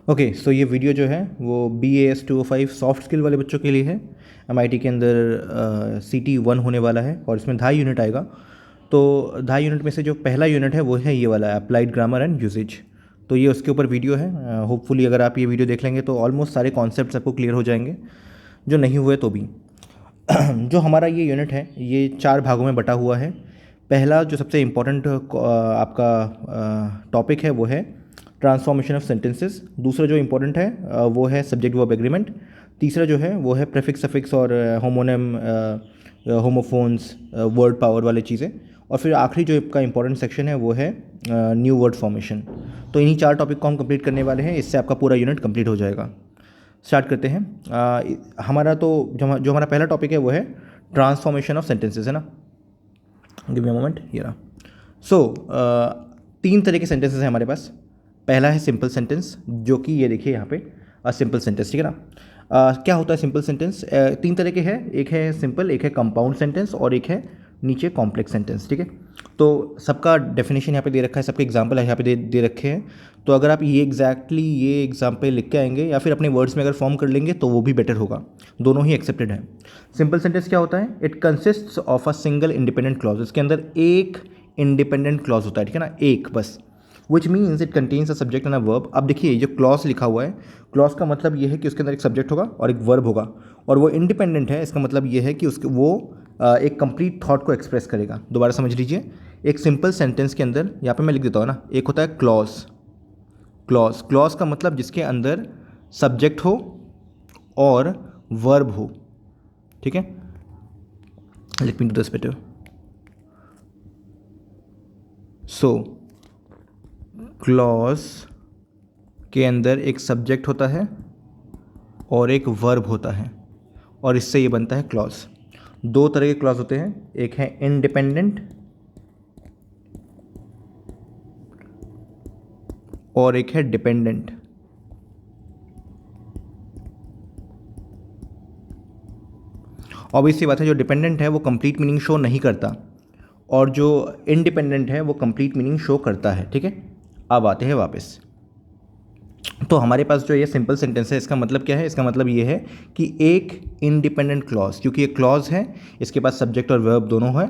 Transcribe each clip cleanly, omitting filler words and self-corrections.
Okay, सो ये video जो है वो BAS 205 सॉफ्ट स्किल वाले बच्चों के लिए है। MIT के अंदर CT 1 होने वाला है और इसमें 2.5 यूनिट आएगा। तो 2.5 यूनिट में से जो पहला यूनिट है वो है ये वाला, अप्लाइड ग्रामर एंड यूसेज। तो ये उसके ऊपर वीडियो है। होपफुली अगर आप ये वीडियो देख लेंगे तो ऑलमोस्ट सारे कॉन्सेप्ट्स आपको क्लियर हो जाएंगे, जो नहीं हुए तो भी। जो हमारा ये यूनिट है ये 4 भागों में बटा हुआ है। पहला जो सबसे इम्पोर्टेंट आपका टॉपिक है वो है ट्रांसफॉर्मेशन ऑफ सेंटेंसेस। दूसरा जो इम्पोर्टेंट है वो है सब्जेक्ट वर्ब एग्रीमेंट। तीसरा जो है वो है प्रेफिक्स सफिक्स और होमोनेम, होमोफोन्स, वर्ड पावर वाली चीज़ें। और फिर आखिरी जो आपका इम्पोर्टेंट सेक्शन है वो है न्यू वर्ड फॉर्मेशन। तो इन्हीं 4 टॉपिक को हम कंप्लीट करने वाले हैं, इससे आपका पूरा यूनिट कंप्लीट हो जाएगा। स्टार्ट करते हैं। हमारा तो जो हमारा पहला टॉपिक है वो है ट्रांसफॉर्मेशन ऑफ सेंटेंसेस, है ना। गिव मी अ मोमेंट, ये रहा। सो 3 तरह के सेंटेंसेस हैं हमारे पास। पहला है सिंपल सेंटेंस, जो कि ये देखिए यहाँ पे सिंपल सेंटेंस, ठीक है ना। क्या होता है सिंपल सेंटेंस? 3 तरह के हैं, एक है सिंपल, एक है कंपाउंड सेंटेंस और एक है नीचे कॉम्प्लेक्स सेंटेंस, ठीक है। तो सबका डेफिनेशन यहाँ पे दे रखा है, सबके एग्जाम्पल यहाँ पे दे रखे हैं। तो अगर आप ये एग्जाम्पल लिख के आएंगे या फिर अपने वर्ड्स में अगर फॉर्म कर लेंगे तो वो भी बेटर होगा। दोनों ही एक्सेप्टेड है। सिंपल सेंटेंस क्या होता है? It consists of a single independent clause. इसके अंदर एक इंडिपेंडेंट क्लॉज होता है, ठीक है ना, एक बस। Which means it contains a subject and a verb. अब देखिए जो क्लॉज लिखा हुआ है, क्लॉज का मतलब ये है कि उसके अंदर एक सब्जेक्ट होगा और एक वर्ब होगा, और वो इंडिपेंडेंट है। इसका मतलब ये है कि वो एक कंप्लीट थॉट को एक्सप्रेस करेगा। दोबारा समझ लीजिए, एक सिंपल सेंटेंस के अंदर यहाँ पे मैं लिख देता हूँ ना, एक होता है क्लॉज। क्लॉज का मतलब जिसके अंदर सब्जेक्ट हो और वर्ब हो, ठीक है। Let me do this better. So clause के अंदर एक सब्जेक्ट होता है और एक वर्ब होता है, और इससे ये बनता है क्लॉज। 2 तरह के क्लॉज होते हैं, एक है इंडिपेंडेंट और एक है डिपेंडेंट। ऑब्वियसली बात है, जो डिपेंडेंट है वो कंप्लीट मीनिंग शो नहीं करता, और जो इंडिपेंडेंट है वो कंप्लीट मीनिंग शो करता है, ठीक है। अब आते हैं वापस। तो हमारे पास जो ये सिंपल सेंटेंस है, इसका मतलब क्या है? इसका मतलब ये है कि एक इंडिपेंडेंट क्लॉज, क्योंकि ये क्लॉज है, इसके पास सब्जेक्ट और वर्ब दोनों है,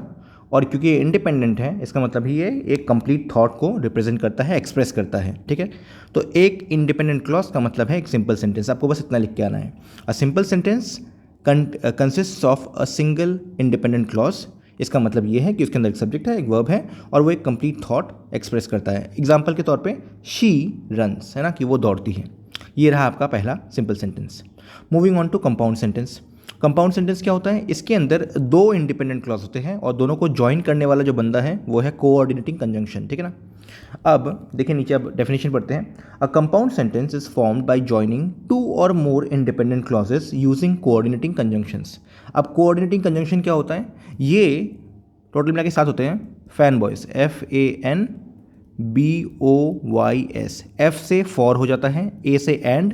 और क्योंकि ये इंडिपेंडेंट है, इसका मतलब ही ये एक कंप्लीट थॉट को रिप्रेजेंट करता है, एक्सप्रेस करता है, ठीक है। तो एक इंडिपेंडेंट क्लॉज का मतलब है एक सिंपल सेंटेंस। आपको बस इतना लिख के आना है, अ simple sentence consist of a single independent clause. इसका मतलब ये है कि उसके अंदर एक सब्जेक्ट है, एक वर्ब है, और वो एक कंप्लीट थॉट एक्सप्रेस करता है। एग्जाम्पल के तौर पे शी रन्स, है ना, कि वो दौड़ती है। ये रहा आपका पहला simple sentence. Moving on to compound sentence. Compound sentence क्या होता है? इसके अंदर 2 इंडिपेंडेंट क्लॉज होते हैं और दोनों को ज्वाइन करने वाला जो बंदा है वो है कोऑर्डिनेटिंग कंजंक्शन, ठीक है ना। अब देखिए नीचे, अब डेफिनेशन पढ़ते हैं। A compound sentence is formed by joining 2 or more independent clauses using coordinating conjunctions. अब कोऑर्डिनेटिंग कंजंक्शन क्या होता है? ये टोटल मिला के 7 होते हैं। Fan boys, FANBOYS। F से फॉर हो जाता है, A से एंड,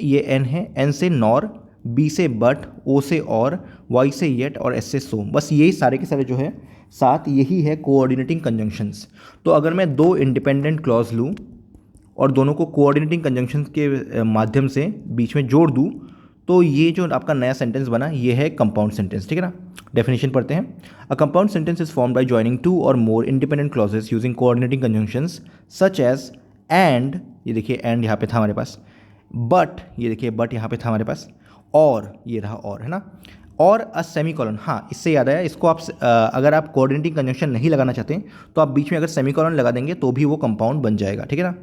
ये N है, N से नॉर, B से बट, O से और, Y से येट और S से सो। बस यही सारे के सारे जो है 7, यही है कोऑर्डिनेटिंग कंजंक्शंस। तो अगर मैं 2 इंडिपेंडेंट क्लॉज लूँ और दोनों को कोऑर्डिनेटिंग कंजंक्शंस के माध्यम से बीच में जोड़ दूँ, तो ये जो आपका नया सेंटेंस बना ये है कंपाउंड सेंटेंस, ठीक है ना। डेफिनेशन पढ़ते हैं। A compound sentence is formed by joining 2 or more independent clauses using coordinating conjunctions such as and, ये देखिए एंड यहाँ पे था हमारे पास, बट, ये देखिए बट यहाँ पे था हमारे पास, और ये रहा और, है ना, और अ सेमीकोलन। हाँ, इससे याद आया, इसको आप अगर आप कोऑर्डिनेटिंग कंजंक्शन नहीं लगाना चाहते तो आप बीच में अगर सेमीकोलन लगा देंगे तो भी वो कंपाउंड बन जाएगा, ठीक है ना।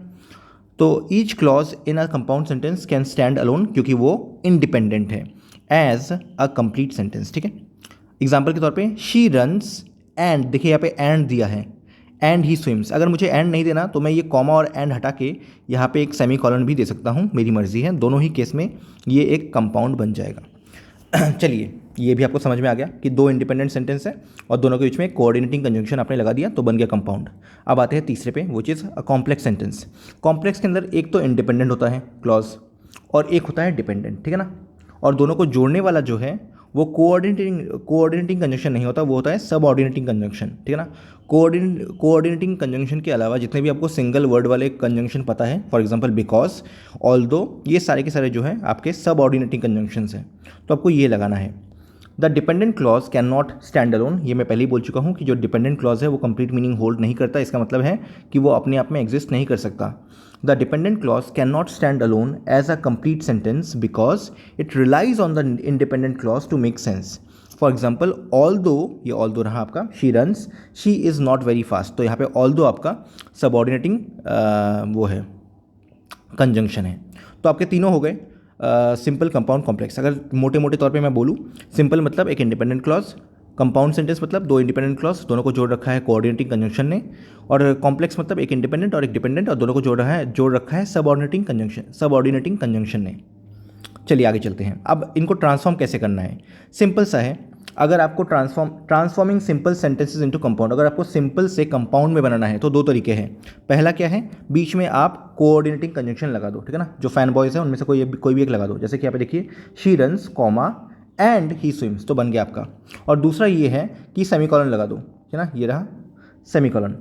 तो each clause in a compound sentence can stand alone, क्योंकि वो इंडिपेंडेंट है, एज अ कंप्लीट सेंटेंस, ठीक है। एग्जाम्पल के तौर पे शी रन्स एंड, देखिए यहाँ पे एंड दिया है, एंड ही स्विम्स। अगर मुझे एंड नहीं देना तो मैं ये कॉमा और एंड हटा के यहाँ पे एक सेमी कॉलन भी दे सकता हूँ, मेरी मर्जी है। दोनों ही केस में ये एक कंपाउंड बन जाएगा। चलिए, ये भी आपको समझ में आ गया कि 2 इंडिपेंडेंट सेंटेंस है और दोनों के बीच में कोऑर्डिनेटिंग कंजंक्शन आपने लगा दिया तो बन गया कंपाउंड। अब आते हैं तीसरे पे, वो चीज़ कॉम्प्लेक्स सेंटेंस। कॉम्प्लेक्स के अंदर एक तो इंडिपेंडेंट होता है क्लॉज और एक होता है डिपेंडेंट, ठीक है ना। और दोनों को जोड़ने वाला जो है वो कोऑर्डिनेटिंग कंजंक्शन नहीं होता, वो होता है सबऑर्डिनेटिंग कंजंक्शन, ठीक है ना। कोऑर्डिनेटिंग कंजंक्शन के अलावा जितने भी आपको सिंगल वर्ड वाले कंजंक्शन पता है, फॉर एग्जांपल बिकॉज, ऑल्दो, ये सारे के सारे जो है आपके सबऑर्डिनेटिंग कंजंक्शंस हैं, तो आपको ये लगाना है। The dependent clause can not stand alone, ये मैं पहले ही बोल चुका हूँ कि जो डिपेंडेंट क्लॉज है वो कंप्लीट मीनिंग होल्ड नहीं करता, इसका मतलब है कि वो अपने आप में एग्जिस्ट नहीं कर सकता। The dependent clause can not stand alone as a complete sentence because it relies on the independent clause to make sense. For example although, ये ऑल्दो रहा आपका, she runs, she is not very fast, तो यहाँ पे although आपका subordinating वो है, conjunction है। तो आपके तीनों हो गए सिंपल, कंपाउंड, कॉम्प्लेक्स। अगर मोटे मोटे तौर पे मैं बोलूँ, सिंपल मतलब एक इंडिपेंडेंट क्लॉज, कंपाउंड सेंटेंस मतलब दो इंडिपेंडेंट क्लॉज, दोनों को जोड़ रखा है कोऑर्डिनेटिंग कंजंक्शन ने, और कॉम्प्लेक्स मतलब एक इंडिपेंडेंट और एक डिपेंडेंट और दोनों को जोड़ रखा है सबऑर्डिनेटिंग कंजंक्शन ने। चलिए आगे चलते हैं। अब इनको ट्रांसफॉर्म कैसे करना है, सिंपल सा है। अगर आपको transforming simple sentences into compound, अगर आपको सिंपल से कंपाउंड में बनाना है तो दो तरीके हैं। पहला क्या है, बीच में आप कोऑर्डिनेटिंग कंजंक्शन लगा दो, ठीक है ना। जो फैन बॉयज़ है उनमें से कोई भी एक लगा दो, जैसे कि यहाँ पे देखिए she runs comma and he swims, तो बन गया आपका। और दूसरा ये है कि सेमीकॉलन लगा दो, है ना, ये रहा सेमीकॉलन,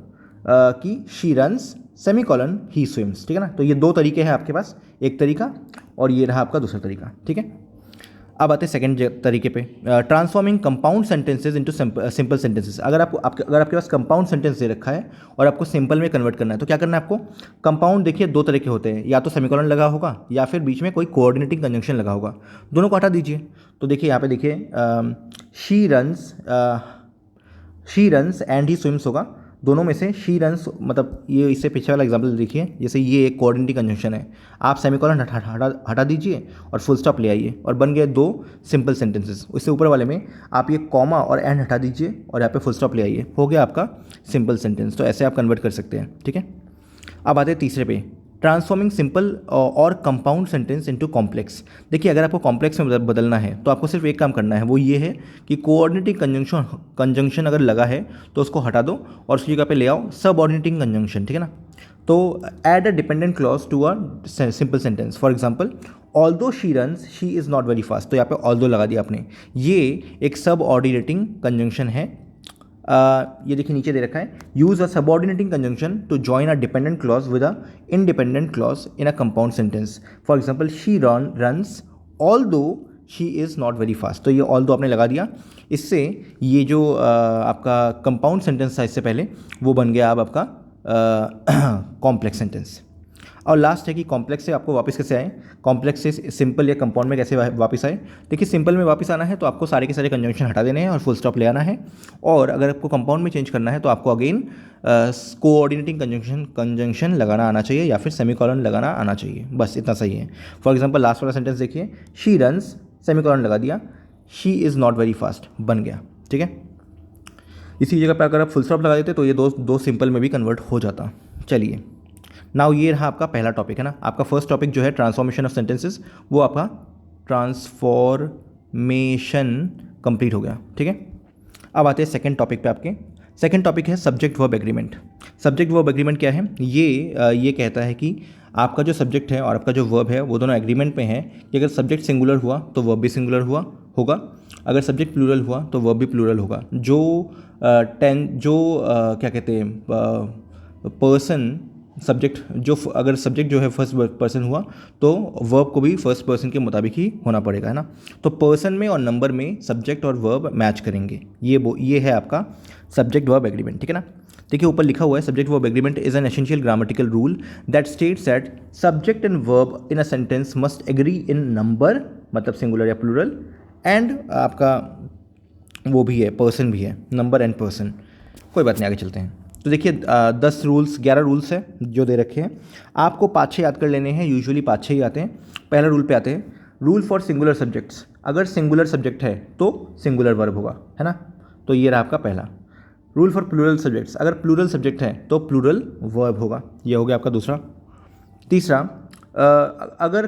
कि she runs semicolon he swims, ठीक है ना। तो ये दो तरीके हैं आपके पास, एक तरीका और ये रहा आपका दूसरा तरीका, ठीक है। अब आते हैं सेकंड तरीके पे, transforming compound sentences into simple sentences. अगर आपके पास कंपाउंड सेंटेंस दे रखा है और आपको सिंपल में कन्वर्ट करना है, तो क्या करना है आपको। कंपाउंड देखिए दो तरह के होते हैं, या तो सेमीकोलन लगा होगा या फिर बीच में कोई कोऑर्डिनेटिंग कंजंक्शन लगा होगा, दोनों को हटा दीजिए। तो देखिए यहाँ पे देखिए she runs and he swims होगा, दोनों में से शी रन्स, मतलब ये इससे पीछे वाला एग्जाम्पल देखिए, जैसे ये एक कोऑर्डिनेटिंग कंजंक्शन है, आप सेमीकोलन हटा दीजिए और फुल स्टॉप ले आइए और बन गए दो सिंपल सेंटेंसेस। उससे ऊपर वाले में आप ये कॉमा और एंड हटा दीजिए और यहाँ पे फुल स्टॉप ले आइए, हो गया आपका सिंपल सेंटेंस। तो ऐसे आप कन्वर्ट कर सकते हैं, ठीक है। अब आते हैं तीसरे पे, ट्रांसफॉर्मिंग सिंपल और कंपाउंड सेंटेंस इनटू कॉम्प्लेक्स। देखिए अगर आपको कॉम्प्लेक्स में बदलना है तो आपको सिर्फ एक काम करना है, वो ये है कि कोऑर्डिनेटिंग कंजंक्शन अगर लगा है तो उसको हटा दो और उसकी जगह पे ले आओ सबऑर्डिनेटिंग कंजंक्शन, ठीक है ना। तो add a dependent clause to a simple sentence, for example although she runs she is not very fast, तो यहाँ पे ऑल्दो लगा दिया आपने, ये एक सबऑर्डिनेटिंग कंजंक्शन है। ये देखिए नीचे दे रखा है, use a subordinating conjunction to join a dependent clause with a independent clause in a compound sentence, for example she runs although she is not very fast, तो ये ऑल्दो आपने लगा दिया। इससे ये जो आपका कंपाउंड सेंटेंस था इससे पहले, वो बन गया अब आपका कॉम्प्लेक्स सेंटेंस। और लास्ट है कि कॉम्प्लेक्स से आपको वापस कैसे आए, कॉम्प्लेक्स से सिंपल या कंपाउंड में कैसे वापस आए। देखिए सिंपल में वापस आना है तो आपको सारे के सारे कंजंक्शन हटा देने हैं और फुल स्टॉप ले आना है, और अगर आपको कंपाउंड में चेंज करना है तो आपको अगेन कोऑर्डिनेटिंग कंजंक्शन लगाना आना चाहिए या फिर सेमीकोलन लगाना आना चाहिए, बस इतना सही है। फॉर एग्जाम्पल लास्ट वाला सेंटेंस देखिए, शी रन्स सेमीकोलन लगा दिया, she is not very fast बन गया, ठीक है। इसी जगह पर अगर आप फुल स्टॉप लगा देते तो ये दो सिंपल में भी कन्वर्ट हो जाता। चलिए नाउ ये रहा आपका पहला टॉपिक, है ना। आपका फर्स्ट टॉपिक जो है ट्रांसफॉर्मेशन ऑफ सेंटेंसेस, वो आपका ट्रांसफॉर्मेशन कंप्लीट हो गया, ठीक है। अब आते हैं सेकंड टॉपिक पे। आपके सेकंड टॉपिक है subject verb agreement. Subject verb agreement क्या है, ये कहता है कि आपका जो सब्जेक्ट है और आपका जो वर्ब है वो दोनों एग्रीमेंट में है कि अगर सब्जेक्ट सिंगुलर हुआ तो वर्ब भी सिंगुलर होगा, अगर सब्जेक्ट प्लूरल हुआ तो वर्ब भी प्लूरल होगा। क्या कहते हैं पर्सन सब्जेक्ट, जो अगर सब्जेक्ट जो है फर्स्ट पर्सन हुआ तो वर्ब को भी फर्स्ट पर्सन के मुताबिक ही होना पड़ेगा, है ना। तो पर्सन में और नंबर में सब्जेक्ट और वर्ब मैच करेंगे, ये है आपका सब्जेक्ट वर्ब एग्रीमेंट, ठीक है ना। देखिए ऊपर लिखा हुआ है, subject verb agreement is an essential grammatical rule that states that subject and verb in a sentence must agree in number, मतलब सिंगुलर या प्लूरल, एंड आपका वो भी है, पर्सन भी है, नंबर एंड पर्सन। कोई बात नहीं, आगे चलते हैं। तो देखिए 11 रूल्स है जो दे रखे हैं, आपको 5-6 याद कर लेने हैं, यूजुअली 5-6 ही आते हैं। पहला रूल पे आते हैं, रूल फॉर सिंगुलर सब्जेक्ट्स, अगर सिंगुलर सब्जेक्ट है तो सिंगुलर वर्ब होगा, है ना। तो ये रहा आपका पहला रूल। फॉर प्लूरल सब्जेक्ट्स, अगर प्लूरल सब्जेक्ट है तो प्लूरल वर्ब होगा, ये हो गया आपका दूसरा। तीसरा, अगर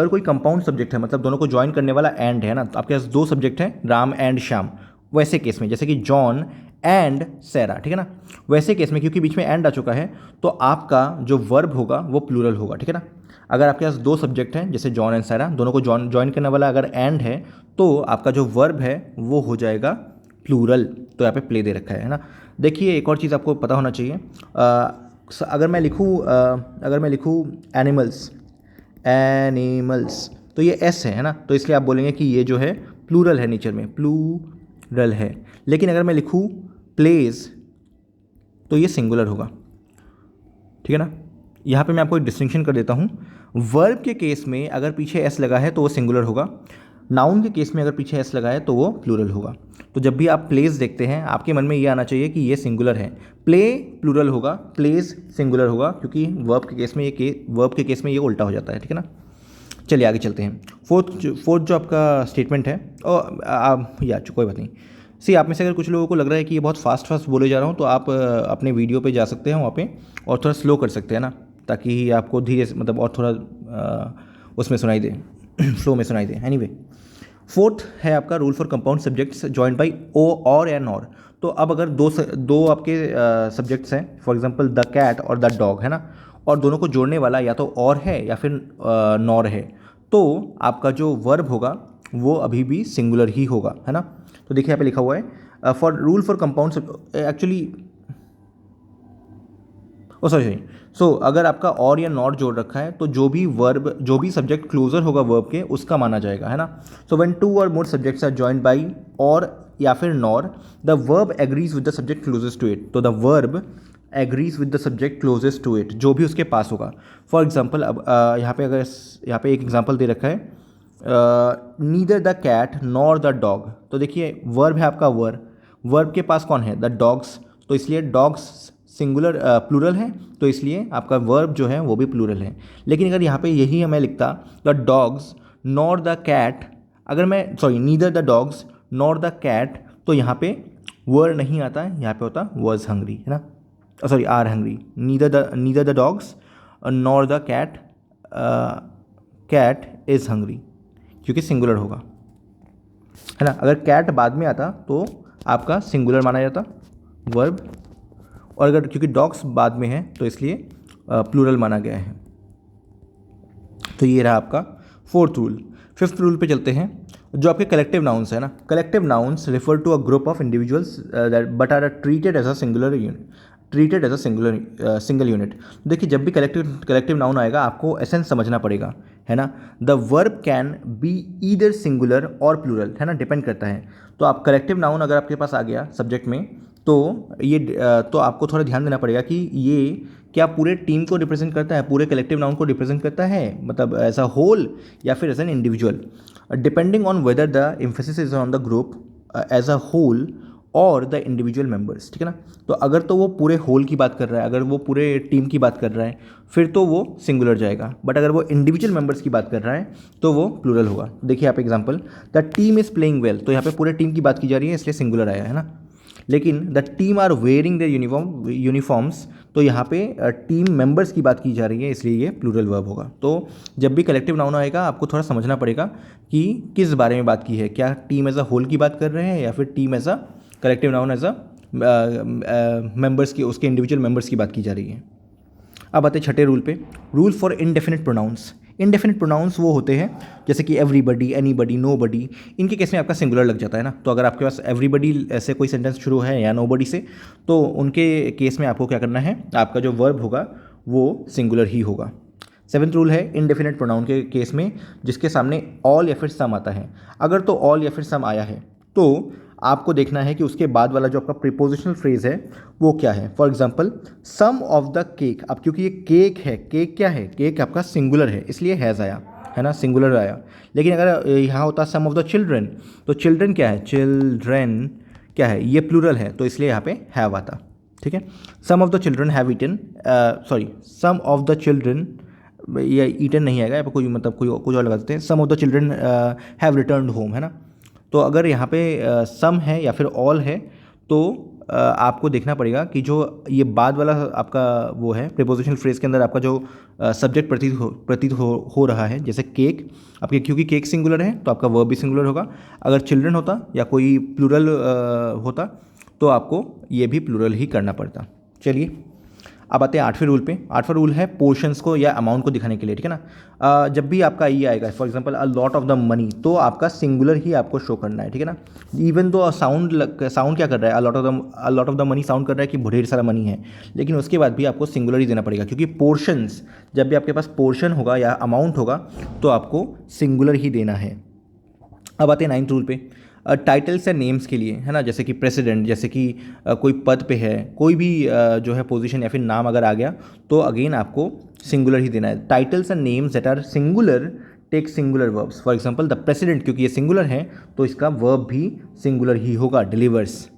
कोई कंपाउंड सब्जेक्ट है, मतलब दोनों को ज्वाइन करने वाला एंड है ना, तो आपके पास दो सब्जेक्ट हैं, राम एंड श्याम, वैसे केस में जैसे कि जॉन एंड सैरा, ठीक है ना, वैसे केस में क्योंकि बीच में एंड आ चुका है तो आपका जो वर्ब होगा वो प्लूरल होगा, ठीक है ना। अगर आपके पास दो सब्जेक्ट हैं जैसे जॉन एंड सारा, दोनों को ज्वाइन करने वाला अगर एंड है तो आपका जो वर्ब है वो हो जाएगा प्लूरल। तो यहाँ पे प्ले दे रखा है ना। देखिए एक और चीज़ आपको पता होना चाहिए, अगर मैं लिखूँ एनिमल्स तो ये एस है ना, तो इसलिए आप बोलेंगे कि ये जो है प्लूरल है, नेचर में प्लूरल है। लेकिन अगर मैं लिखूँ प्लेज तो ये सिंगुलर होगा, ठीक है ना। यहाँ पे मैं आपको एक डिस्टिंक्शन कर देता हूँ, वर्ब के केस में अगर पीछे एस लगा है तो वो सिंगुलर होगा, नाउन के केस में अगर पीछे एस लगा है तो वो प्लूरल होगा। तो जब भी आप प्लेस देखते हैं आपके मन में ये आना चाहिए कि ये सिंगुलर है, प्ले प्लूरल होगा, प्लेस सिंगुलर होगा, क्योंकि वर्ब के केस में ये उल्टा हो जाता है, ठीक है ना। चलिए आगे चलते हैं। फोर्थ जो आपका स्टेटमेंट है, कोई बात नहीं। सी आप में से अगर कुछ लोगों को लग रहा है कि ये बहुत फास्ट बोले जा रहा हूँ तो आप अपने वीडियो पे जा सकते हैं वहाँ पे और थोड़ा स्लो कर सकते हैं ना, ताकि आपको धीरे से मतलब और थोड़ा उसमें सुनाई दे फ्लो में सुनाई दे। एनीवे, फोर्थ है आपका rule for compound subjects joined by or N और। तो अब अगर दो आपके सब्जेक्ट्स हैं, फॉर एग्जांपल द कैट और द डॉग है ना, और दोनों को जोड़ने वाला या तो और है या फिर नॉर है, तो आपका जो वर्ब होगा वो अभी भी सिंगुलर ही होगा, है ना। तो देखिए यहाँ पे लिखा हुआ है for rule for compound actually so अगर आपका और या नॉट जोड़ रखा है तो जो भी सब्जेक्ट क्लोजर होगा वर्ब के उसका माना जाएगा, है ना। सो when two or more subjects are joined by or या फिर nor, the verb agrees with the subject closest to it. तो the verb agrees with the subject closest to it, जो भी उसके पास होगा। फॉर एग्जाम्पल अब यहाँ पे एक एग्जाम्पल दे रखा है, neither the cat nor the dog. तो देखिए वर्ब है आपका वर्ब के पास कौन है, द डॉग्स, तो इसलिए डॉग्स सिंगुलर प्लूरल है, तो इसलिए आपका वर्ब जो है वो भी प्लूरल है। लेकिन अगर यहाँ पे यही मैं लिखता the dogs nor the cat, neither the dogs nor the cat, तो यहाँ पे वर नहीं आता है, यहाँ पे होता वॉज हंग्री, है ना, are hungry. Neither the dogs nor the cat is hungry, क्योंकि सिंगुलर होगा, है ना। अगर कैट बाद में आता तो आपका सिंगुलर माना जाता वर्ब, और अगर क्योंकि डॉग्स बाद में है तो इसलिए प्लूरल माना गया है। तो ये रहा आपका फोर्थ रूल। फिफ्थ रूल पे चलते हैं, जो आपके कलेक्टिव नाउन्स है ना। Collective nouns refer to a group of individuals but are treated as a single unit. देखिए जब भी कलेक्टिव नाउन आएगा आपको एसेंस समझना पड़ेगा, है ना। The verb can be either singular और प्लूरल, है ना, डिपेंड करता है। तो आप कलेक्टिव नाउन अगर आपके पास आ गया सब्जेक्ट में तो आपको थोड़ा ध्यान देना पड़ेगा कि ये क्या पूरे टीम को रिप्रेजेंट करता है, पूरे कलेक्टिव नाउन को रिप्रेजेंट करता है, मतलब एज अ होल या फिर as an individual, depending on whether the emphasis is on the group as a whole or the individual members, ठीक है ना। तो अगर तो वो पूरे होल की बात कर रहा है, अगर वो पूरे टीम की बात कर रहा है फिर तो वो सिंगुलर जाएगा, बट अगर वो इंडिविजुअल मेंबर्स की बात कर रहा है तो वो प्लूरल होगा। देखिए आप example, the team is playing well, तो यहाँ पे पूरे टीम की बात की जा रही है इसलिए सिंगुलर आया, है ना। लेकिन the team are wearing their uniforms, तो यहाँ पे टीम मेंबर्स की बात की जा रही है इसलिए ये प्लूरल वर्ब होगा। तो जब भी कलेक्टिव नाउन आएगा आपको थोड़ा समझना पड़ेगा कि किस बारे में बात की है, क्या टीम एज अ होल की बात कर रहे हैं या फिर team as a collective noun as a members की, उसके इंडिविजुअल मेंबर्स की बात की जा रही है। अब आते हैं छठे रूल पे, rule for indefinite pronouns. Indefinite pronouns वो होते हैं जैसे कि एवरीबडी, एनीबडी, नोबडी, इनके केस में आपका सिंगुलर लग जाता है ना। तो अगर आपके पास एवरीबडी ऐसे कोई सेंटेंस शुरू है या नोबडी से, तो उनके केस में आपको क्या करना है, आपका जो वर्ब होगा वो सिंगुलर ही होगा। सेवन्थ रूल है इनडेफिनिट प्रोनाउन के केस में जिसके सामने ऑल या फिर सम आता है। अगर तो ऑल या फिर सम आया है तो आपको देखना है कि उसके बाद वाला जो आपका प्रीपोजिशनल फ्रेज है वो क्या है। For example some of the cake, अब क्योंकि ये केक है, केक क्या है, केक आपका सिंगुलर है इसलिए हैज़ आया, है ना, सिंगुलर आया। लेकिन अगर यहाँ होता सम ऑफ द चिल्ड्रेन, तो चिल्ड्रेन क्या है, चिल्ड्रेन क्या है, ये प्लूरल है तो इसलिए यहाँ पे हैव आता, ठीक है। Some of the children have eaten, some of the children, ये ईटन नहीं आएगा, यहाँ पर कोई मतलब कुछ और लगा देते हैं, some of the children have returned home, है ना। तो अगर यहाँ पे सम है या फिर ऑल है तो आपको देखना पड़ेगा कि जो ये बाद वाला आपका वो है प्रीपोजिशनल फ्रेज के अंदर आपका जो सब्जेक्ट प्रतीत हो रहा है, जैसे केक, आपके क्योंकि केक सिंगुलर है तो आपका वर्ब भी सिंगुलर होगा। अगर चिल्ड्रन होता या कोई प्लूरल होता तो आपको ये भी प्लूरल ही करना पड़ता। चलिए अब आते हैं 8वें रूल पे। 8वां रूल है पोर्शंस को या अमाउंट को दिखाने के लिए, ठीक है ना। जब भी आपका ये आएगा for example a lot of the money, तो आपका सिंगुलर ही आपको शो करना है, ठीक है ना। इवन दो साउंड क्या कर रहा है, a lot of the money sound कर रहा है कि ढेर सारा मनी है, लेकिन उसके बाद भी आपको सिंगुलर ही देना पड़ेगा, क्योंकि पोर्शंस, जब भी आपके पास पोर्शन होगा या अमाउंट होगा तो आपको सिंगुलर ही देना है। अब आते हैं 9th रूल पे। टाइटल्स या नेम्स के लिए, है ना, जैसे कि प्रेसिडेंट, जैसे कि कोई पद पे है, कोई भी जो है पोजीशन या फिर नाम अगर आ गया तो अगेन आपको सिंगुलर ही देना है। Titles and names that are singular take singular verbs. For example the president, क्योंकि ये सिंगुलर है तो इसका वर्ब भी सिंगुलर ही होगा, डिलीवर्स।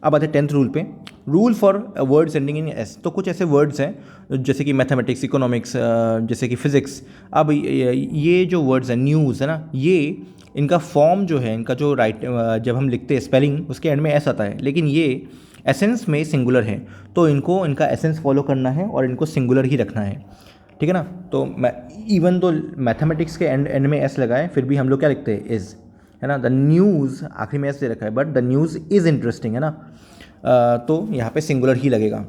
अब आते हैं 10th रूल पे। Rule for words ending in S. तो कुछ ऐसे वर्ड्स हैं जैसे कि मैथमेटिक्स, इकोनॉमिक्स, जैसे कि फिजिक्स। अब ये जो वर्ड्स हैं, न्यूज़, है ना, ये इनका फॉर्म जो है, इनका जो जब हम लिखते हैं स्पेलिंग, उसके एंड में एस आता है, लेकिन ये एसेंस में सिंगुलर है, तो इनको इनका एसेंस फॉलो करना है और इनको सिंगुलर ही रखना है, ठीक है ना। तो इवन दो मैथमेटिक्स के एंड में एस लगाए, फिर भी हम लोग क्या लिखते हैं, इज़, है ना। द न्यूज़ आखिरी में एस दे रखा है, but the news is interesting, है ना। तो यहाँ पे सिंगुलर ही लगेगा।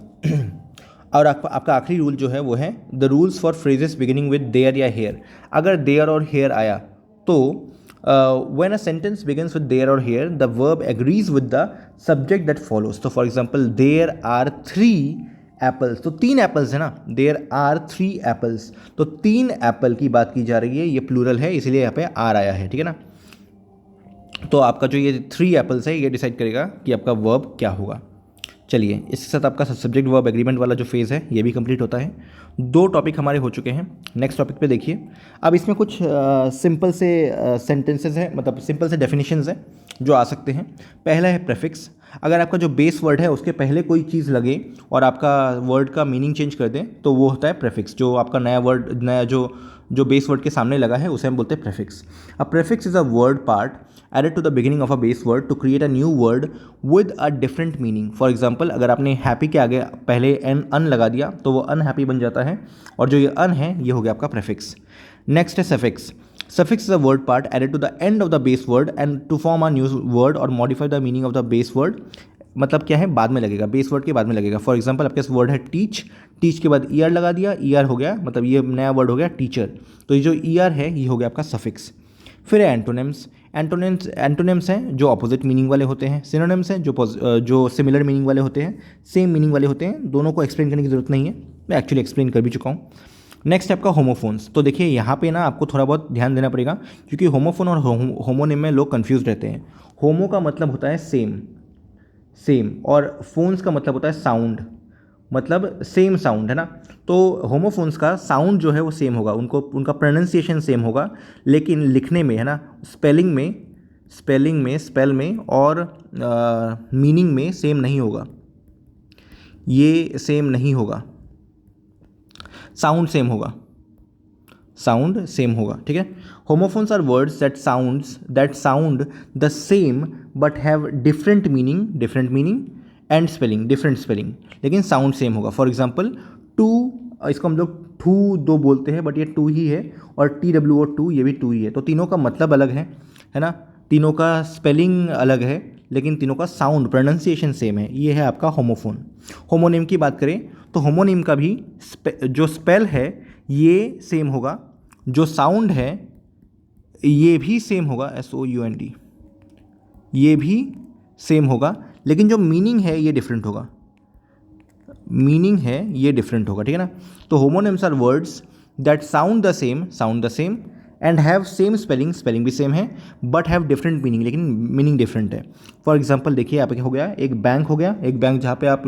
और आपका आखिरी रूल जो है वो है the rules for phrases beginning with their या हेयर। अगर देयर और हेयर आया तो when a sentence begins with there or here, the verb agrees with the subject that follows. तो for example, there are 3 apples, तो 3 apples है ना, there are 3 apples, तो 3 एप्पल की बात की जा रही है, ये प्लूरल है इसलिए यहाँ पे आर आया है, ठीक है ना। तो आपका जो ये 3 एप्पल्स है ये डिसाइड करेगा कि आपका वर्ब क्या होगा। चलिए, इसके साथ आपका सब्जेक्ट वर्ब एग्रीमेंट वाला जो फेज़ है ये भी कंप्लीट होता है। 2 टॉपिक हमारे हो चुके हैं। नेक्स्ट टॉपिक पे देखिए। अब इसमें कुछ सिंपल से सेंटेंसेस हैं, मतलब सिंपल से डेफिनेशंस हैं जो आ सकते हैं। पहला है प्रेफिक्स। अगर आपका जो बेस वर्ड है उसके पहले कोई चीज़ लगे और आपका वर्ड का मीनिंग चेंज कर दें तो वो होता है प्रेफिक्स। जो आपका नया जो बेस वर्ड के सामने लगा है उसे हम बोलते हैं prefix. A prefix is a word part added to the beginning of a base word to create a new word with a different meaning. For example, अगर आपने हैप्पी के आगे पहले अन लगा दिया तो वो अनहैप्पी बन जाता है, और जो ये अन है ये हो गया आपका प्रेफिक्स। नेक्स्ट है suffix. Suffix is a word part added to the end of the base word and to form a new word or modify the meaning of the base word। मतलब क्या है, बाद में लगेगा, बेस वर्ड के बाद में लगेगा। फॉर एग्जांपल आपके पास वर्ड है टीच, टीच के बाद ईआर लगा दिया, ईआर हो गया, मतलब ये नया वर्ड हो गया टीचर, तो ये जो ईआर है ये हो गया आपका सफिक्स। फिर है एंटोनिम्स। एंटोनिम्स हैं जो अपोजिट मीनिंग वाले होते हैं। सिनोनिम्स हैं जो सिमिलर मीनिंग वाले होते हैं, सेम मीनिंग वाले होते हैं। दोनों को एक्सप्लेन करने की जरूरत नहीं है, मैं एक्चुअली एक्सप्लेन कर भी चुका हूँ। नेक्स्ट है आपका होमोफोन्स। तो देखिए यहाँ पे ना आपको थोड़ा बहुत ध्यान देना पड़ेगा, क्योंकि होमोफोन और होमोनिम में लोग कंफ्यूज रहते हैं। होमो का मतलब होता है सेम, और फोन्स का मतलब होता है साउंड, मतलब सेम साउंड, है ना। तो होमोफोन्स का साउंड जो है वो सेम होगा, उनका प्रोनाउंसिएशन सेम होगा, लेकिन लिखने में, है ना, स्पेल में और मीनिंग में सेम नहीं होगा, ये सेम नहीं होगा, साउंड सेम होगा, ठीक है। Homophones are words that sound the same but have different meaning and different spelling, लेकिन साउंड सेम होगा। फॉर एग्जांपल टू, इसको हम लोग टू दो बोलते हैं, बट ये टू ही है, और TWO टू, ये भी टू ही है। तो तीनों का मतलब अलग है ना, तीनों का स्पेलिंग अलग है, लेकिन तीनों का साउंड प्रोनाउंसिएशन सेम है। ये है आपका होमोफोन। होमोनिम की बात करें तो होमोनिम का भी जो स्पेल है ये सेम होगा, जो साउंड है ये भी सेम होगा, SOUND, ये भी सेम होगा, लेकिन जो मीनिंग है ये डिफरेंट होगा, ठीक है ना। तो homonyms are words that sound the same and have same spelling भी सेम है, बट हैव डिफरेंट मीनिंग, लेकिन मीनिंग डिफरेंट है। फॉर एग्जांपल देखिए, यहाँ पे हो गया एक बैंक जहाँ पे आप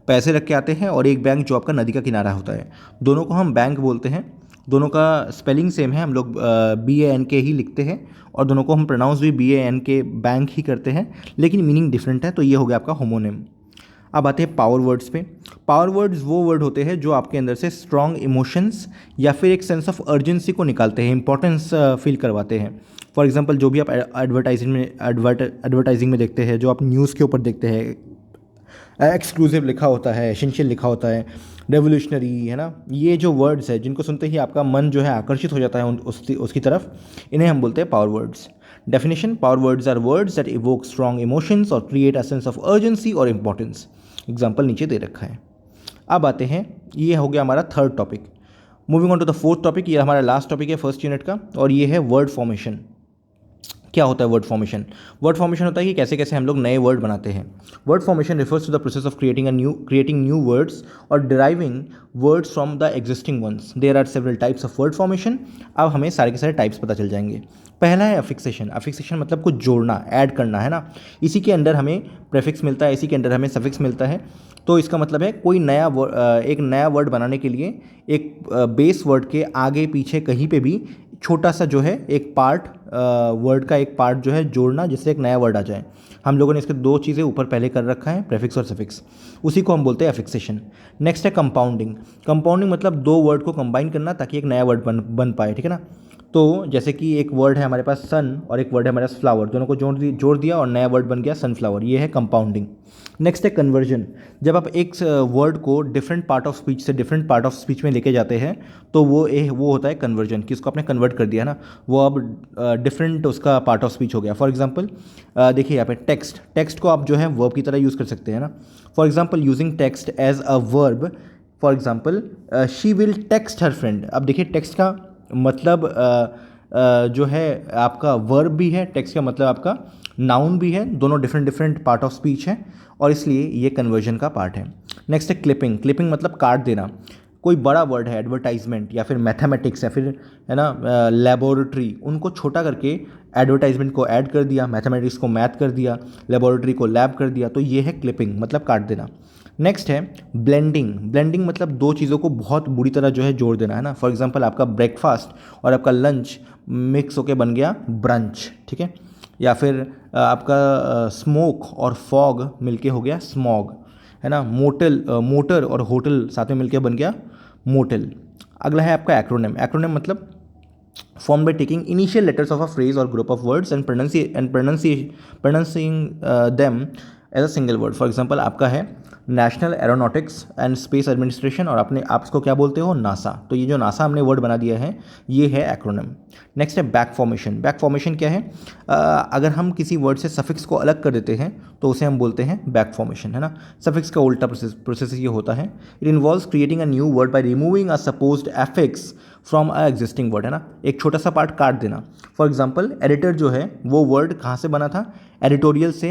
पैसे रख के आते हैं, और एक बैंक जो आपका नदी का किनारा होता है, दोनों को हम बैंक बोलते हैं, दोनों का स्पेलिंग सेम है, हम लोग BANK ही लिखते हैं, और दोनों को हम प्रोनाउंस भी BANK बैंक ही करते हैं, लेकिन मीनिंग डिफरेंट है। तो ये हो गया आपका होमोनिम। अब आते हैं पावर वर्ड्स पे। पावर वर्ड्स वो वर्ड होते हैं जो आपके अंदर से स्ट्रॉन्ग इमोशंस या फिर एक सेंस ऑफ अर्जेंसी को निकालते हैं, इंपॉर्टेंस फील करवाते हैं। फॉर एग्जांपल जो भी आप एडवर्टाइजिंग में देखते हैं, जो आप न्यूज़ के ऊपर देखते हैं, एक्सक्लूसिव लिखा होता है, एसेंशियल लिखा होता है, रेवोल्यूशनरी, है ना, ये जो वर्ड्स है जिनको सुनते ही आपका मन जो है आकर्षित हो जाता है उसकी तरफ, इन्हें हम बोलते हैं power words. Definition: power words are words that evoke strong emotions और create a sense of urgency और इंपॉर्टेंस। एग्जाम्पल नीचे दे रखा है। अब आते हैं, ये हो गया हमारा third topic. Moving on to the fourth topic, ये हमारा लास्ट टॉपिक है फर्स्ट यूनिट का, और ये है वर्ड फॉर्मेशन। क्या होता है वर्ड फॉर्मेशन? वर्ड फॉर्मेशन होता है कि कैसे कैसे हम लोग नए वर्ड बनाते हैं। Word formation refers to the process of creating new words और deriving words from the existing ones. There are several types of word formation. अब हमें सारे के सारे टाइप्स पता चल जाएंगे। पहला है अफिक्सेशन। अफिक्सेशन मतलब कुछ जोड़ना, ऐड करना, है ना। इसी के अंदर हमें प्रेफिक्स मिलता है, इसी के अंदर हमें सफिक्स मिलता है। तो इसका मतलब है कोई एक नया वर्ड बनाने के लिए एक बेस वर्ड के आगे पीछे कहीं पे भी छोटा सा जो है एक पार्ट, वर्ड का एक पार्ट जो है जोड़ना, जिससे एक नया वर्ड आ जाए। हम लोगों ने इसके दो चीज़ें ऊपर पहले कर रखा है, प्रेफिक्स और सफिक्स। उसी को हम बोलते हैं अफिक्सेशन। नेक्स्ट है कंपाउंडिंग। कंपाउंडिंग मतलब दो वर्ड को कंबाइन करना ताकि एक नया वर्ड बन पाए, ठीक है ना। तो जैसे कि एक वर्ड है हमारे पास सन और एक वर्ड है हमारे पास फ्लावर, दोनों को जोड़ दिया और नया वर्ड बन गया सनफ्लावर। ये है कंपाउंडिंग। नेक्स्ट है कन्वर्जन। जब आप एक वर्ड को डिफरेंट पार्ट ऑफ स्पीच से डिफरेंट पार्ट ऑफ स्पीच में लेके जाते हैं तो वो होता है कन्वर्जन, कि उसको आपने कन्वर्ट कर दिया ना, वो अब डिफरेंट उसका पार्ट ऑफ स्पीच हो गया। फॉर एग्जाम्पल देखिए यहाँ पे टेक्स्ट को आप जो है वर्ब की तरह यूज़ कर सकते हैं ना। For example using text as a verb, for example she will text her friend. अब देखिए टेक्स्ट का मतलब जो है आपका वर्ब भी है, टेक्स्ट का मतलब आपका नाउन भी है, दोनों डिफरेंट पार्ट ऑफ स्पीच है, और इसलिए ये कन्वर्जन का पार्ट है। नेक्स्ट है क्लिपिंग। क्लिपिंग मतलब काट देना। कोई बड़ा वर्ड है, एडवर्टाइजमेंट या फिर मैथमेटिक्स या फिर है ना लेबोरेटरी, उनको छोटा करके एडवर्टाइजमेंट को ऐड कर दिया, मैथमेटिक्स को मैथ कर दिया, लेबोरेटरी को लैब कर दिया, तो ये है क्लिपिंग मतलब काट देना। नेक्स्ट है ब्लेंडिंग। ब्लेंडिंग मतलब दो चीज़ों को बहुत बुरी तरह जो है जोड़ देना, है ना। फॉर एग्जांपल आपका ब्रेकफास्ट और आपका लंच मिक्स होके बन गया ब्रंच, ठीक है। या फिर आपका स्मोक और फॉग मिलके हो गया स्मॉग, है ना। मोटर और होटल साथ में मिलके बन गया मोटेल। अगला है आपका एक्रोनिम। एक्रोनिम मतलब formed by taking initial letters of a phrase or group of words and pronouncing them as a single word. For example आपका है national aeronautics and space administration, और आप इसको क्या बोलते हो, नासा। तो ये जो नासा हमने वर्ड बना दिया है ये है एक्रोनिम। नेक्स्ट है बैक फॉर्मेशन। बैक फॉर्मेशन क्या है? अगर हम किसी वर्ड से सफिक्स को अलग कर देते हैं तो उसे हम बोलते हैं बैक फॉर्मेशन, है ना। सफिक्स का उल्टा प्रोसेस ये होता है। It involves creating a new word by removing a supposed affix from a existing word, है ना। एक छोटा सा पार्ट काट देना। फॉर एग्जाम्पल एडिटर जो है वो वर्ड कहाँ से बना था? एडिटोरियल से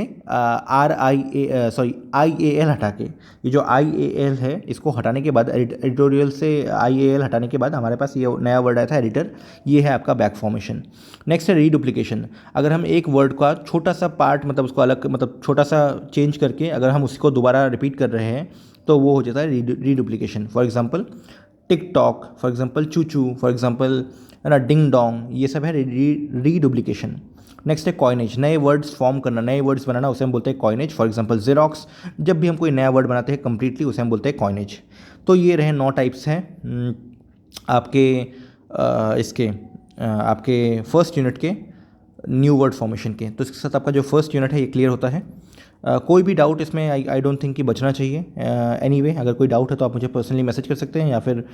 IAL हटा के, ये जो IAL है इसको हटाने के बाद, एडिटोरियल से IAL हटाने के बाद हमारे पास ये नया वर्ड आया था एडिटर। ये है आपका बैक फॉर्मेशन। नेक्स्ट है रीडुप्लीकेशन। अगर हम एक वर्ड का छोटा सा पार्ट मतलब उसको अलग मतलब छोटा सा चेंज करके अगर हम उसको दोबारा रिपीट कर रहे हैं तो वो हो जाता है reduplication. For example ticktock, for example choo choo, for example है ना डिंग डोंग, ये सब है रीडुप्लीकेशन। नेक्स्ट है कॉइनेज। नए वर्ड्स फॉर्म करना, नए वर्ड्स बनाना, उसे हम बोलते हैं कॉइनेज। For example xerox. जब भी हम कोई नया वर्ड बनाते हैं कंप्लीटली उसे हम बोलते हैं कॉइनेज। तो ये रहे 9 टाइप्स हैं आपके इसके आपके फर्स्ट यूनिट के न्यू वर्ड फॉर्मेशन के। तो इसके साथ आपका जो फर्स्ट यूनिट है ये क्लियर होता है। कोई भी डाउट इसमें आई डोंट थिंक कि बचना चाहिए। एनीवे अगर कोई डाउट है तो आप मुझे पर्सनली मैसेज कर सकते हैं या फिर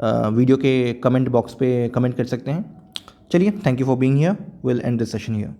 वीडियो के कमेंट बॉक्स पे कमेंट कर सकते हैं। चलिए, thank you for being here. Will and this session here.